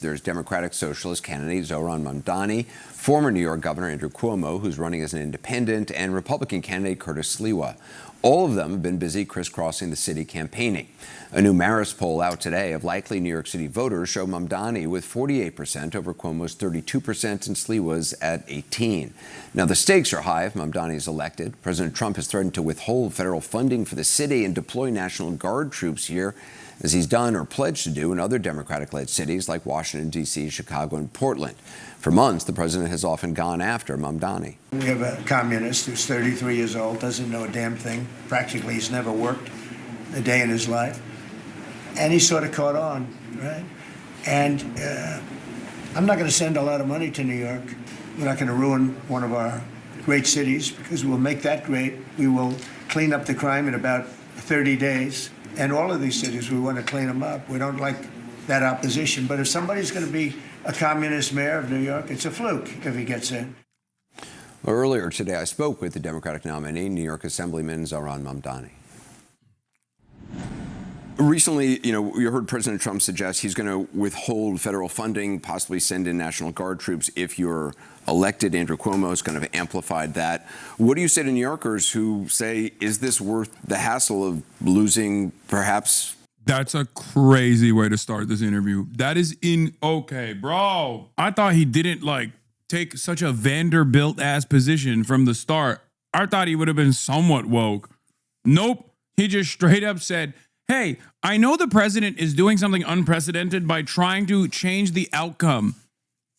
There's Democratic Socialist candidate Zohran Mamdani, former New York Governor Andrew Cuomo, who's running as an independent, and Republican candidate Curtis Sliwa. All of them have been busy crisscrossing the city campaigning. A new Marist poll out today of likely New York City voters show Mamdani with 48% over Cuomo's 32% and Sliwa's at 18%. Now, the stakes are high if Mamdani is elected. President Trump has threatened to withhold federal funding for the city and deploy National Guard troops here, as he's done or pledged to do in other Democratic-led cities like Washington, D.C., Chicago, and Portland. For months, the president has often gone after Mamdani. We have a communist who's 33 years old, doesn't know a damn thing. Practically, he's never worked a day in his life. And he sort of caught on, right? And I'm not going to send a lot of money to New York. We're not going to ruin one of our great cities, because we'll make that great. We will clean up the crime in about 30 days. And all of these cities, we want to clean them up. We don't like that opposition. But if somebody's going to be a communist mayor of New York, it's a fluke if he gets in. Well, earlier today, I spoke with the Democratic nominee, New York Assemblyman Zohran Mamdani. Recently, you heard President Trump suggest he's going to withhold federal funding, possibly send in National Guard troops if you're elected. Andrew Cuomo has kind of amplified that. What do you say to New Yorkers who say, is this worth the hassle of losing, perhaps? That's a crazy way to start this interview. That is okay, bro. I thought he didn't take such a Vanderbilt-ass position from the start. I thought he would have been somewhat woke. Nope. He just straight up said, hey, I know the president is doing something unprecedented by trying to change the outcome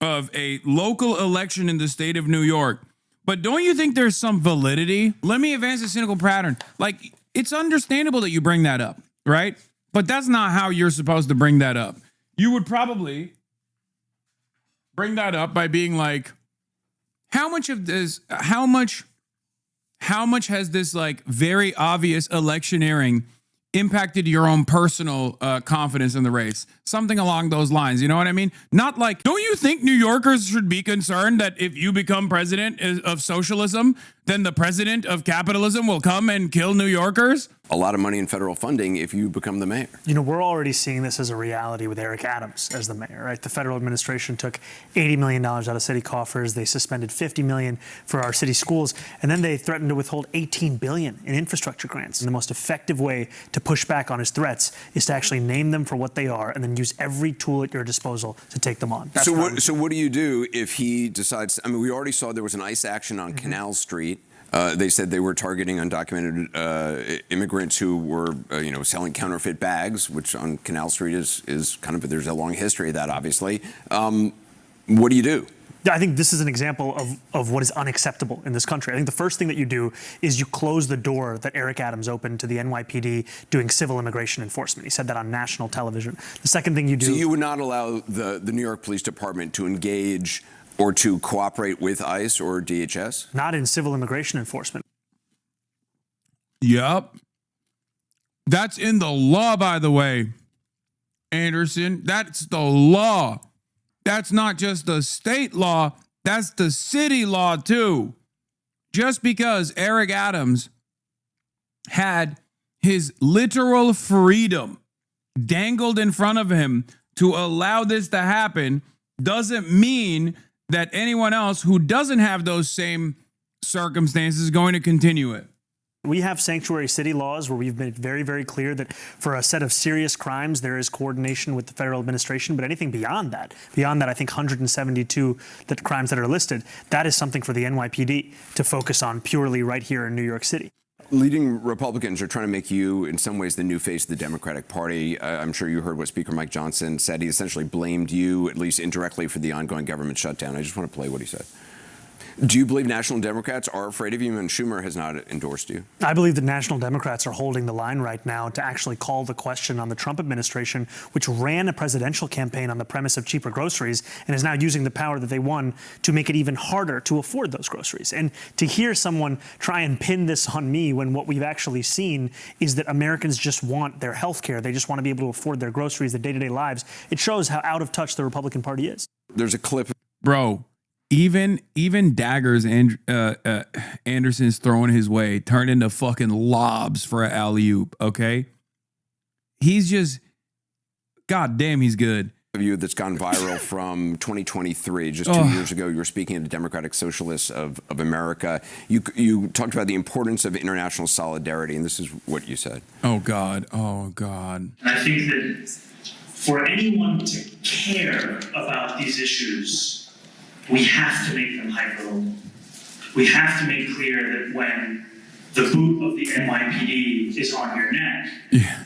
of a local election in the state of New York. But don't you think there's some validity? Let me advance a cynical pattern. It's understandable that you bring that up, right? But that's not how you're supposed to bring that up. You would probably bring that up by being like, how much has this very obvious electioneering impacted your own personal confidence in the race? Something along those lines. You know what I mean? Not don't you think New Yorkers should be concerned that if you become president of socialism, then the president of capitalism will come and kill New Yorkers? A lot of money in federal funding if you become the mayor. We're already seeing this as a reality with Eric Adams as the mayor, right? The federal administration took $80 million out of city coffers. They suspended $50 million for our city schools. And then they threatened to withhold $18 billion in infrastructure grants. And the most effective way to push back on his threats is to actually name them for what they are and then use every tool at your disposal to take them on. So what do you do if he decides? I mean, we already saw there was an ICE action on Canal Street. They said they were targeting undocumented immigrants who were, selling counterfeit bags, which on Canal Street is kind of, there's a long history of that, obviously. What do you do? I think this is an example of what is unacceptable in this country. I think the first thing that you do is you close the door that Eric Adams opened to the NYPD doing civil immigration enforcement. He said that on national television. The second thing you do... So you would not allow the New York Police Department to engage or to cooperate with ICE or DHS? Not in civil immigration enforcement. Yup. That's in the law, by the way, Anderson. That's the law. That's not just the state law. That's the city law, too. Just because Eric Adams had his literal freedom dangled in front of him to allow this to happen doesn't mean that anyone else who doesn't have those same circumstances is going to continue it. We have sanctuary city laws where we've made very, very clear that for a set of serious crimes, there is coordination with the federal administration. But anything beyond that, I think 172 crimes that are listed, that is something for the NYPD to focus on purely right here in New York City. Leading Republicans are trying to make you, in some ways, the new face of the Democratic Party. I'm sure you heard what Speaker Mike Johnson said. He essentially blamed you, at least indirectly, for the ongoing government shutdown. I just want to play what he said. Do you believe National Democrats are afraid of you, and Schumer has not endorsed you? I believe that National Democrats are holding the line right now to actually call the question on the Trump administration, which ran a presidential campaign on the premise of cheaper groceries and is now using the power that they won to make it even harder to afford those groceries. And to hear someone try and pin this on me when what we've actually seen is that Americans just want their health care, they just want to be able to afford their groceries, their day-to-day lives, it shows how out of touch the Republican Party is. There's a clip. Bro. Even daggers Anderson's throwing his way turned into fucking lobs for an alley-oop, okay? He's just, God damn, he's good. of you that's gone viral from 2023. Just 2 years ago, you were speaking at the Democratic Socialists of America. You talked about the importance of international solidarity, and this is what you said. Oh, God. Oh, God. And I think that for anyone to care about these issues, we have to make them hyperlocal. We have to make clear that when the boot of the NYPD is on your neck, Yeah.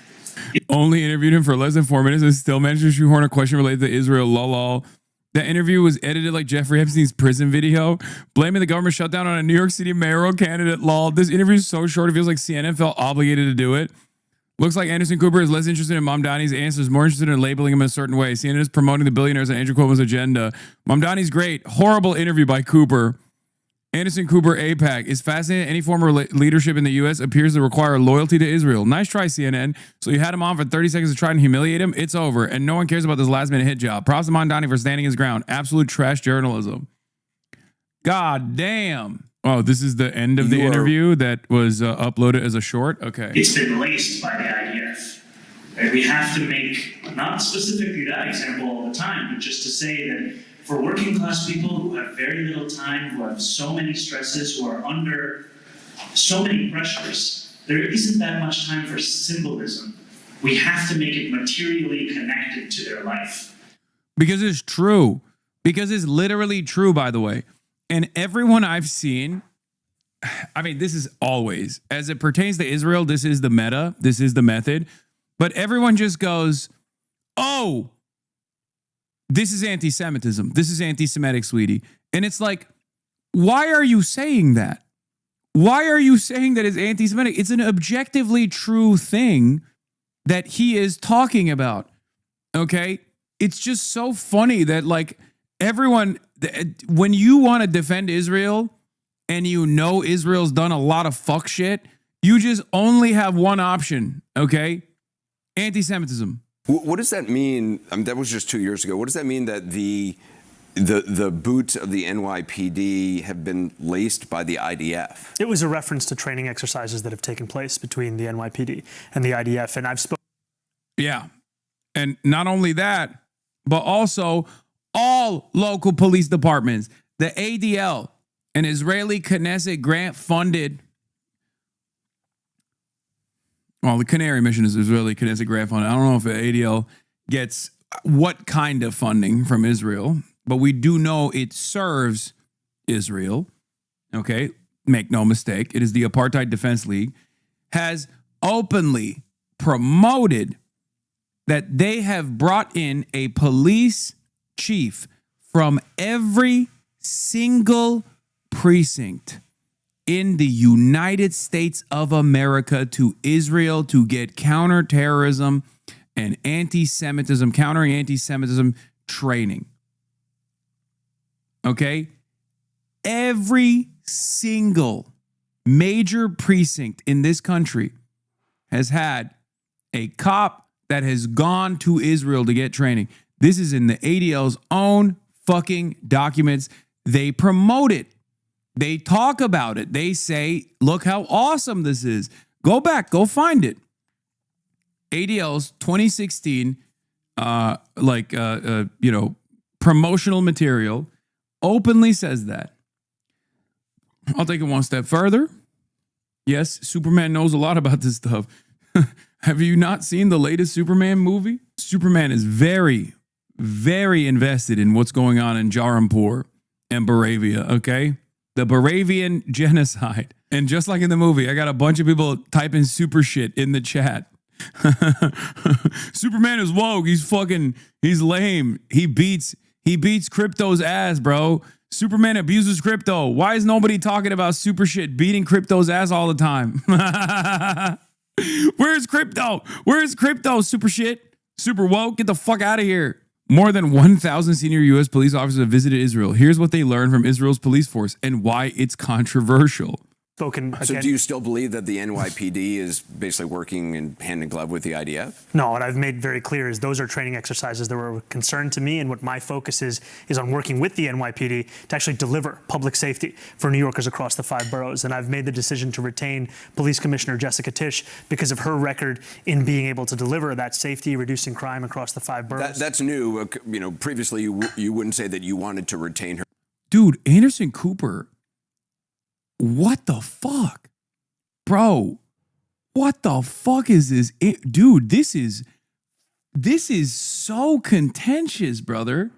Only interviewed him for less than 4 minutes and still managed to shoehorn a question related to Israel. Lol. That interview was edited like Jeffrey Epstein's prison video, blaming the government shutdown on a New York City mayoral candidate. Lol. This interview is so short, it feels like CNN felt obligated to do it. Looks like Anderson Cooper is less interested in Mamdani's answers, more interested in labeling him in a certain way. CNN is promoting the billionaires on Andrew Cuomo's agenda. Mamdani's great. Horrible interview by Cooper. Anderson Cooper APAC is fascinating. Any form of leadership in the U.S. appears to require loyalty to Israel. Nice try, CNN. So you had him on for 30 seconds to try and humiliate him. It's over. And no one cares about this last minute hit job. Props to Mamdani for standing his ground. Absolute trash journalism. God damn. Oh, this is the end of the interview that was uploaded as a short? Okay. it's been laced by the IDF. Right? We have to make, not specifically that example all the time, but just to say that for working class people who have very little time, who have so many stresses, who are under so many pressures, there isn't that much time for symbolism. We have to make it materially connected to their life. Because it's true. Because it's literally true, by the way. And everyone I've seen, I mean, this is always, as it pertains to Israel, this is the meta, this is the method. But everyone just goes, oh, this is anti-Semitism. This is anti-Semitic, sweetie. And it's like, why are you saying that? Why are you saying that it's anti-Semitic? It's an objectively true thing that he is talking about. Okay? It's just so funny that like everyone, when you want to defend Israel and you know Israel's done a lot of fuck shit, you just only have one option. Okay? Anti-Semitism. What does that mean? That was just 2 years ago. What does that mean that the boots of the NYPD have been laced by the IDF? It was a reference to training exercises that have taken place between the NYPD and the IDF. And I've spoken. Yeah. And not only that, but also all local police departments, the ADL, an Israeli Knesset grant funded. Well, the Canary mission is Israeli Knesset grant funded. I don't know if the ADL gets what kind of funding from Israel, but we do know it serves Israel. Okay, make no mistake. It is the Apartheid Defense League, has openly promoted that they have brought in a police chief from every single precinct in the United States of America to Israel to get counterterrorism and anti-Semitism, countering anti-Semitism training. Okay? Every single major precinct in this country has had a cop that has gone to Israel to get training. This is in the ADL's own fucking documents. They promote it. They talk about it. They say, look how awesome this is. Go back, go find it. ADL's 2016, promotional material openly says that. I'll take it one step further. Yes, Superman knows a lot about this stuff. Have you not seen the latest Superman movie? Superman is very, very invested in what's going on in Jarampur and Baravia, okay? The Baravian genocide. And just like in the movie, I got a bunch of people typing super shit in the chat. Superman is woke. He's lame. He beats crypto's ass, bro. Superman abuses crypto. Why is nobody talking about super shit beating crypto's ass all the time? Where's crypto? Where's crypto, super shit? Super woke? Get the fuck out of here. More than 1,000 senior U.S. police officers have visited Israel. Here's what they learned from Israel's police force and why it's controversial. spoken So again. do you still believe that the NYPD is basically working in hand in glove with the IDF? No, what I've made very clear is those are training exercises that were a concern to me, and what my focus is on working with the NYPD to actually deliver public safety for New Yorkers across the 5 boroughs. And I've made the decision to retain Police Commissioner Jessica Tisch because of her record in being able to deliver that safety, reducing crime across the 5 boroughs. That's new. Previously you wouldn't say that you wanted to retain her. Dude, Anderson Cooper, what the fuck? Bro, what the fuck is this? Dude, this is so contentious, brother.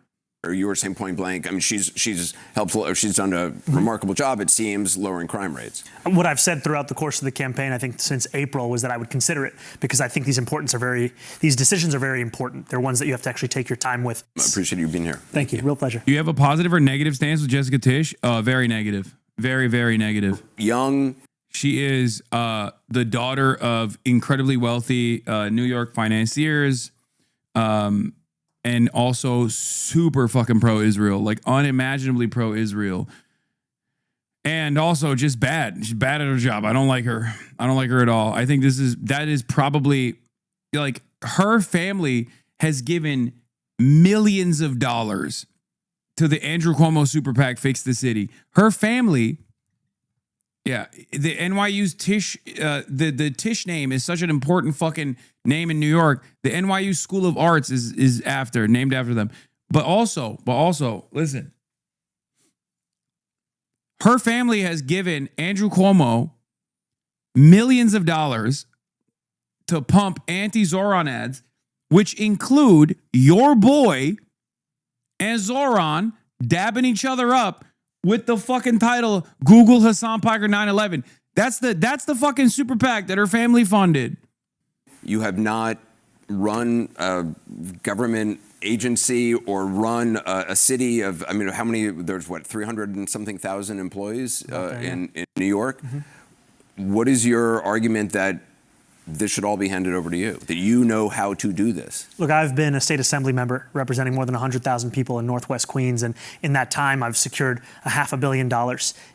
Or you were saying point blank. I mean, she's helpful. Or she's done a remarkable job, it seems, lowering crime rates. What I've said throughout the course of the campaign, I think since April, was that I would consider it because I think these decisions are very important. They're ones that you have to actually take your time with. I appreciate you being here. Thank you. Real pleasure. Do you have a positive or negative stance with Jessica Tisch? Very negative. Very, very negative. Young. She is the daughter of incredibly wealthy New York financiers. And also super fucking pro-Israel, like unimaginably pro-Israel. And also just bad. She's bad at her job. I don't like her. I don't like her at all. I think that is probably, like, her family has given millions of dollars to the Andrew Cuomo super PAC Fix the City. Her family, yeah, the NYU's Tisch, the Tisch name is such an important fucking name in New York. The NYU School of Arts is named after them. But also, listen. Her family has given Andrew Cuomo millions of dollars to pump anti-Zohran ads, which include your boy and Zohran dabbing each other up with the fucking title Google Hasan Piker 9/11. That's the fucking super PAC that her family funded. You have not run a government agency or run a city of, I mean, how many, there's what, 300 and something thousand employees in New York? Mm-hmm. What is your argument that this should all be handed over to you, that you know how to do this? Look, I've been a state assembly member representing more than 100,000 people in Northwest Queens. And in that time, I've secured $500 million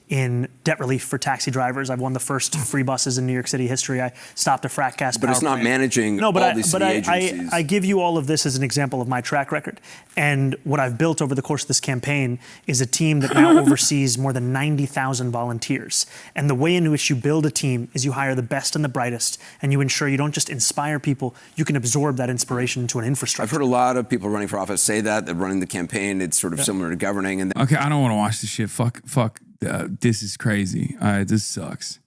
in debt relief for taxi drivers. I've won the first free buses in New York City history. I stopped a frat gas But power it's not plant. managing all these city agencies. I give you all of this as an example of my track record. And what I've built over the course of this campaign is a team that now oversees more than 90,000 volunteers. And the way in which you build a team is you hire the best and the brightest, and you ensure you don't just inspire people, you can absorb that inspiration into an infrastructure. I've heard a lot of people running for office say that running the campaign, it's sort of similar to governing. And Okay, I don't want to watch this shit. Fuck. This is crazy. All right, this sucks.